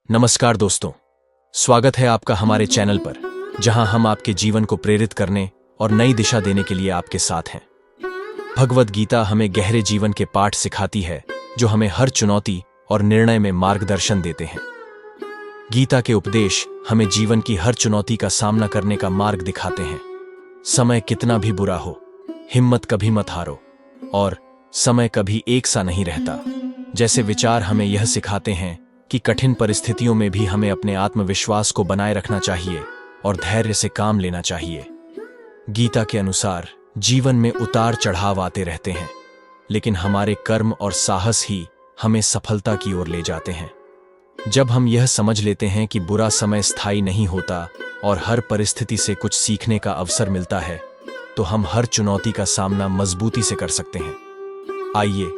नमस्कार दोस्तों, स्वागत है आपका हमारे चैनल पर, जहां हम आपके जीवन को प्रेरित करने और नई दिशा देने के लिए आपके साथ हैं। भगवद गीता हमें गहरे जीवन के पाठ सिखाती है, जो हमें हर चुनौती और निर्णय में मार्गदर्शन देते हैं। गीता के उपदेश हमें जीवन की हर चुनौती का सामना करने का मार्ग दिखाते हैं। समय कितना भी बुरा हो, हिम्मत कभी मत हारो, और समय कभी एक सा नहीं रहता। जैसे विचार हमें यह सिखाते हैं कि कठिन परिस्थितियों में भी हमें अपने आत्मविश्वास को बनाए रखना चाहिए और धैर्य से काम लेना चाहिए। गीता के अनुसार जीवन में उतार चढ़ाव आते रहते हैं, लेकिन हमारे कर्म और साहस ही हमें सफलता की ओर ले जाते हैं। जब हम यह समझ लेते हैं कि बुरा समय स्थायी नहीं होता और हर परिस्थिति से कुछ सीखने का अवसर मिलता है, तो हम हर चुनौती का सामना मजबूती से कर सकते हैं। आइए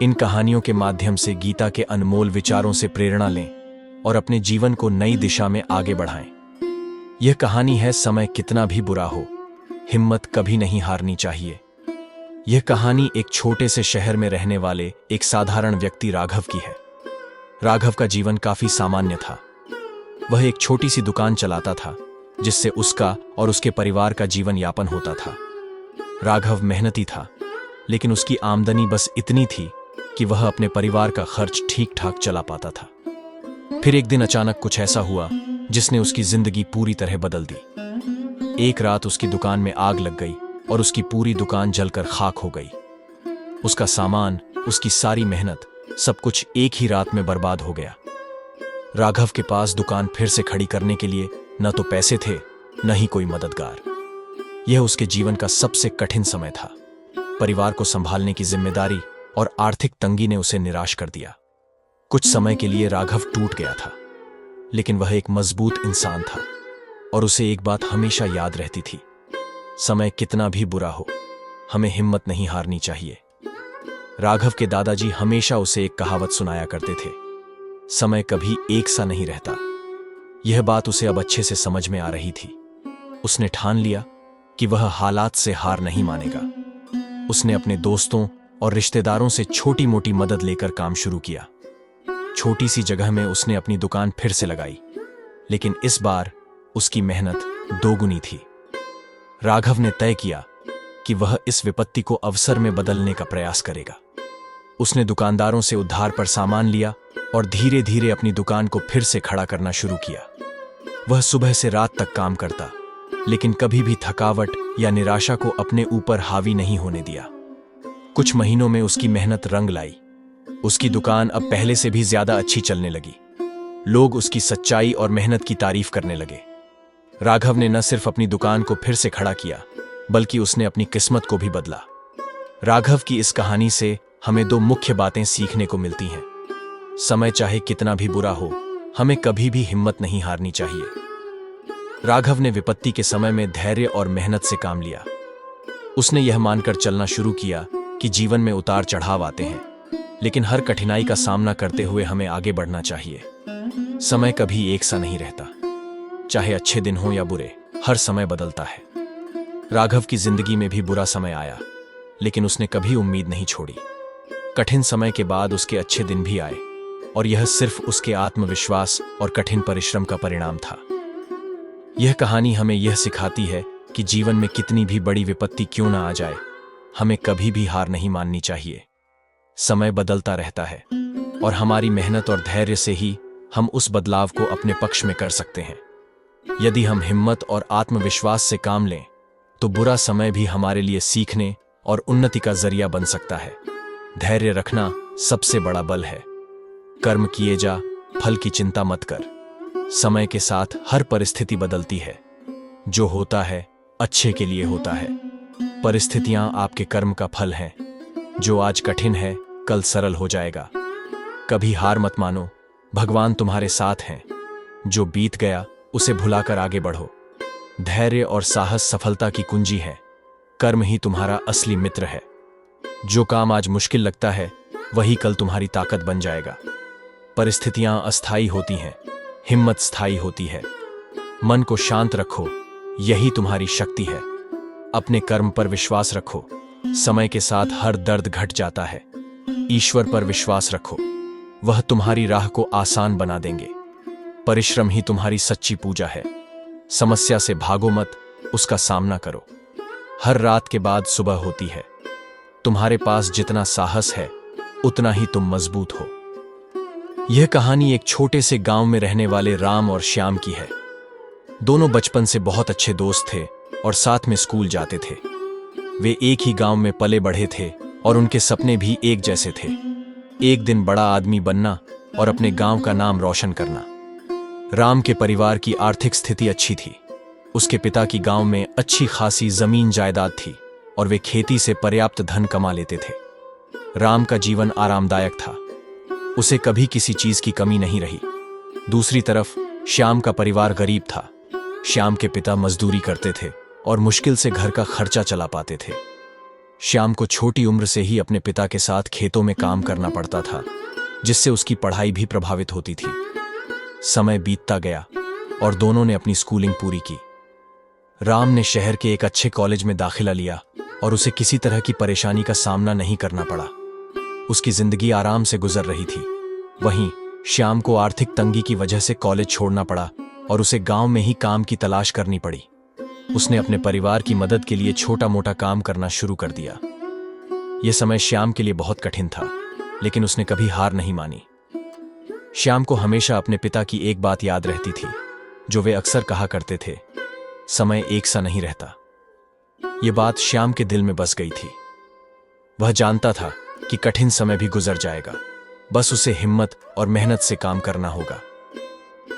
इन कहानियों के माध्यम से गीता के अनमोल विचारों से प्रेरणा लें और अपने जीवन को नई दिशा में आगे बढ़ाएं। यह कहानी है समय कितना भी बुरा हो, हिम्मत कभी नहीं हारनी चाहिए। यह कहानी एक छोटे से शहर में रहने वाले एक साधारण व्यक्ति राघव की है। राघव का जीवन काफी सामान्य था। वह एक छोटी सी दुकान चलाता था, जिससे उसका और उसके परिवार का जीवन यापन होता था। राघव मेहनती था, लेकिन उसकी आमदनी बस इतनी थी कि वह अपने परिवार का खर्च ठीक ठाक चला पाता था। फिर एक दिन अचानक कुछ ऐसा हुआ जिसने उसकी जिंदगी पूरी तरह बदल दी। एक रात उसकी दुकान में आग लग गई और उसकी पूरी दुकान जलकर खाक हो गई। उसका सामान, उसकी सारी मेहनत, सब कुछ एक ही रात में बर्बाद हो गया। राघव के पास दुकान फिर से खड़ी करने के लिए न तो पैसे थे, न ही कोई मददगार। यह उसके जीवन का सबसे कठिन समय था। परिवार को संभालने की जिम्मेदारी और आर्थिक तंगी ने उसे निराश कर दिया। कुछ समय के लिए राघव टूट गया था, लेकिन वह एक मजबूत इंसान था और उसे एक बात हमेशा याद रहती थी: समय कितना भी बुरा हो, हमें हिम्मत नहीं हारनी चाहिए। राघव के दादाजी हमेशा उसे एक कहावत सुनाया करते थे: समय कभी एक सा नहीं रहता। यह बात उसे अब अच्छे से समझ में आ रही थी। उसने ठान लिया कि वह हालात से हार नहीं मानेगा। उसने अपने दोस्तों और रिश्तेदारों से छोटी मोटी मदद लेकर काम शुरू किया। छोटी सी जगह में उसने अपनी दुकान फिर से लगाई, लेकिन इस बार उसकी मेहनत दोगुनी थी। राघव ने तय किया कि वह इस विपत्ति को अवसर में बदलने का प्रयास करेगा। उसने दुकानदारों से उधार पर सामान लिया और धीरे धीरे अपनी दुकान को फिर से खड़ा करना शुरू किया। वह सुबह से रात तक काम करता, लेकिन कभी भी थकावट या निराशा को अपने ऊपर हावी नहीं होने दिया। कुछ महीनों में उसकी मेहनत रंग लाई। उसकी दुकान अब पहले से भी ज्यादा अच्छी चलने लगी। लोग उसकी सच्चाई और मेहनत की तारीफ करने लगे। राघव ने न सिर्फ अपनी दुकान को फिर से खड़ा किया, बल्कि उसने अपनी किस्मत को भी बदला। राघव की इस कहानी से हमें दो मुख्य बातें सीखने को मिलती हैं। समय चाहे कितना भी बुरा हो, हमें कभी भी हिम्मत नहीं हारनी चाहिए। राघव ने विपत्ति के समय में धैर्य और मेहनत से काम लिया। उसने यह मानकर चलना शुरू किया कि जीवन में उतार चढ़ाव आते हैं, लेकिन हर कठिनाई का सामना करते हुए हमें आगे बढ़ना चाहिए। समय कभी एक सा नहीं रहता। चाहे अच्छे दिन हो या बुरे, हर समय बदलता है। राघव की जिंदगी में भी बुरा समय आया, लेकिन उसने कभी उम्मीद नहीं छोड़ी। कठिन समय के बाद उसके अच्छे दिन भी आए, और यह सिर्फ उसके आत्मविश्वास और कठिन परिश्रम का परिणाम था। यह कहानी हमें यह सिखाती है कि जीवन में कितनी भी बड़ी विपत्ति क्यों ना आ जाए, हमें कभी भी हार नहीं माननी चाहिए। समय बदलता रहता है, और हमारी मेहनत और धैर्य से ही हम उस बदलाव को अपने पक्ष में कर सकते हैं। यदि हम हिम्मत और आत्मविश्वास से काम लें, तो बुरा समय भी हमारे लिए सीखने और उन्नति का जरिया बन सकता है। धैर्य रखना सबसे बड़ा बल है। कर्म किए जा, फल की चिंता मत कर। समय के साथ हर परिस्थिति बदलती है। जो होता है अच्छे के लिए होता है। परिस्थितियां आपके कर्म का फल हैं। जो आज कठिन है, कल सरल हो जाएगा। कभी हार मत मानो, भगवान तुम्हारे साथ हैं। जो बीत गया उसे भुलाकर आगे बढ़ो। धैर्य और साहस सफलता की कुंजी है। कर्म ही तुम्हारा असली मित्र है। जो काम आज मुश्किल लगता है, वही कल तुम्हारी ताकत बन जाएगा। परिस्थितियां अस्थायी होती हैं, हिम्मत स्थायी होती है। मन को शांत रखो, यही तुम्हारी शक्ति है। अपने कर्म पर विश्वास रखो। समय के साथ हर दर्द घट जाता है। ईश्वर पर विश्वास रखो, वह तुम्हारी राह को आसान बना देंगे। परिश्रम ही तुम्हारी सच्ची पूजा है। समस्या से भागो मत, उसका सामना करो। हर रात के बाद सुबह होती है। तुम्हारे पास जितना साहस है उतना ही तुम मजबूत हो। यह कहानी एक छोटे से गांव में रहने वाले राम और श्याम की है। दोनों बचपन से बहुत अच्छे दोस्त थे और साथ में स्कूल जाते थे। वे एक ही गांव में पले बढ़े थे और उनके सपने भी एक जैसे थे। एक दिन बड़ा आदमी बनना और अपने गांव का नाम रोशन करना। राम के परिवार की आर्थिक स्थिति अच्छी थी। उसके पिता की गांव में अच्छी खासी जमीन जायदाद थी और वे खेती से पर्याप्त धन कमा लेते थे। राम का जीवन आरामदायक था। उसे कभी किसी चीज की कमी नहीं रही। दूसरी तरफ श्याम का परिवार गरीब था। श्याम के पिता मजदूरी करते थे और मुश्किल से घर का खर्चा चला पाते थे। श्याम को छोटी उम्र से ही अपने पिता के साथ खेतों में काम करना पड़ता था, जिससे उसकी पढ़ाई भी प्रभावित होती थी। समय बीतता गया और दोनों ने अपनी स्कूलिंग पूरी की। राम ने शहर के एक अच्छे कॉलेज में दाखिला लिया और उसे किसी तरह की परेशानी का सामना नहीं करना पड़ा। उसकी जिंदगी आराम से गुजर रही थी। वहीं श्याम को आर्थिक तंगी की वजह से कॉलेज छोड़ना पड़ा और उसे गांव में ही काम की तलाश करनी पड़ी। उसने अपने परिवार की मदद के लिए छोटा मोटा काम करना शुरू कर दिया। यह समय श्याम के लिए बहुत कठिन था, लेकिन उसने कभी हार नहीं मानी। श्याम को हमेशा अपने पिता की एक बात याद रहती थी, जो वे अक्सर कहा करते थे, समय एक सा नहीं रहता। यह बात श्याम के दिल में बस गई थी। वह जानता था कि कठिन समय भी गुजर जाएगा, बस उसे हिम्मत और मेहनत से काम करना होगा।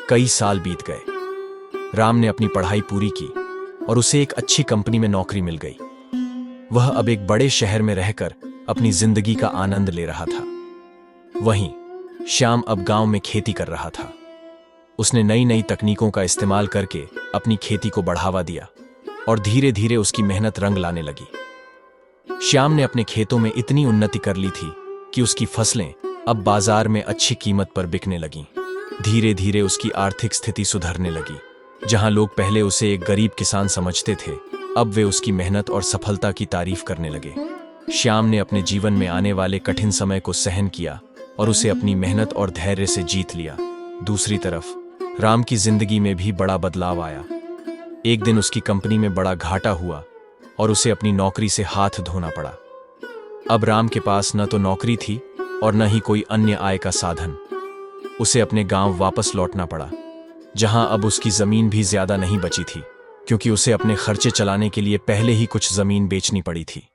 कई साल बीत गए। राम ने अपनी पढ़ाई पूरी की और उसे एक अच्छी कंपनी में नौकरी मिल गई। वह अब एक बड़े शहर में रहकर अपनी जिंदगी का आनंद ले रहा था। वहीं श्याम अब गांव में खेती कर रहा था। उसने नई नई तकनीकों का इस्तेमाल करके अपनी खेती को बढ़ावा दिया और धीरे धीरे उसकी मेहनत रंग लाने लगी। श्याम ने अपने खेतों में इतनी उन्नति कर ली थी कि उसकी फसलें अब बाजार में अच्छी कीमत पर बिकने लगीं। धीरे धीरे उसकी आर्थिक स्थिति सुधरने लगी। जहां लोग पहले उसे एक गरीब किसान समझते थे, अब वे उसकी मेहनत और सफलता की तारीफ करने लगे। श्याम ने अपने जीवन में आने वाले कठिन समय को सहन किया और उसे अपनी मेहनत और धैर्य से जीत लिया। दूसरी तरफ राम की जिंदगी में भी बड़ा बदलाव आया। एक दिन उसकी कंपनी में बड़ा घाटा हुआ और उसे अपनी नौकरी से हाथ धोना पड़ा। अब राम के पास न तो नौकरी थी और न ही कोई अन्य आय का साधन। उसे अपने गांव वापस लौटना पड़ा, जहां अब उसकी जमीन भी ज्यादा नहीं बची थी, क्योंकि उसे अपने खर्चे चलाने के लिए पहले ही कुछ जमीन बेचनी पड़ी थी।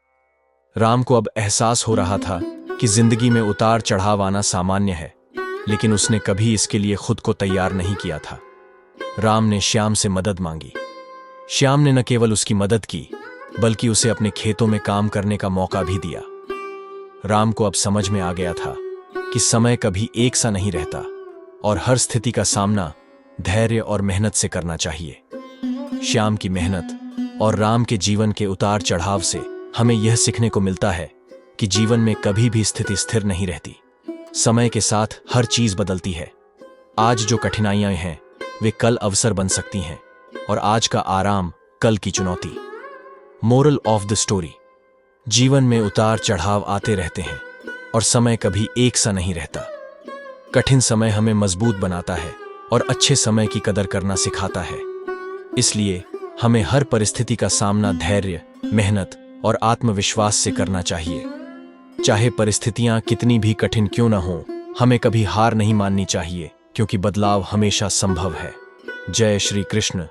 राम को अब एहसास हो रहा था कि जिंदगी में उतार चढ़ाव आना सामान्य है, लेकिन उसने कभी इसके लिए खुद को तैयार नहीं किया था। राम ने श्याम से मदद मांगी। श्याम ने न केवल उसकी मदद की, बल्कि उसे अपने खेतों में काम करने का मौका भी दिया। राम को अब समझ में आ गया था कि समय कभी एक सा नहीं रहता और हर स्थिति का सामना धैर्य और मेहनत से करना चाहिए। श्याम की मेहनत और राम के जीवन के उतार चढ़ाव से हमें यह सीखने को मिलता है कि जीवन में कभी भी स्थिति स्थिर नहीं रहती। समय के साथ हर चीज बदलती है। आज जो कठिनाइयां हैं वे कल अवसर बन सकती हैं और आज का आराम कल की चुनौती। मोरल ऑफ द स्टोरी: जीवन में उतार चढ़ाव आते रहते हैं और समय कभी एक सा नहीं रहता। कठिन समय हमें मजबूत बनाता है और अच्छे समय की कदर करना सिखाता है। इसलिए हमें हर परिस्थिति का सामना धैर्य, मेहनत और आत्मविश्वास से करना चाहिए। चाहे परिस्थितियां कितनी भी कठिन क्यों न हों, हमें कभी हार नहीं माननी चाहिए, क्योंकि बदलाव हमेशा संभव है। जय श्री कृष्ण।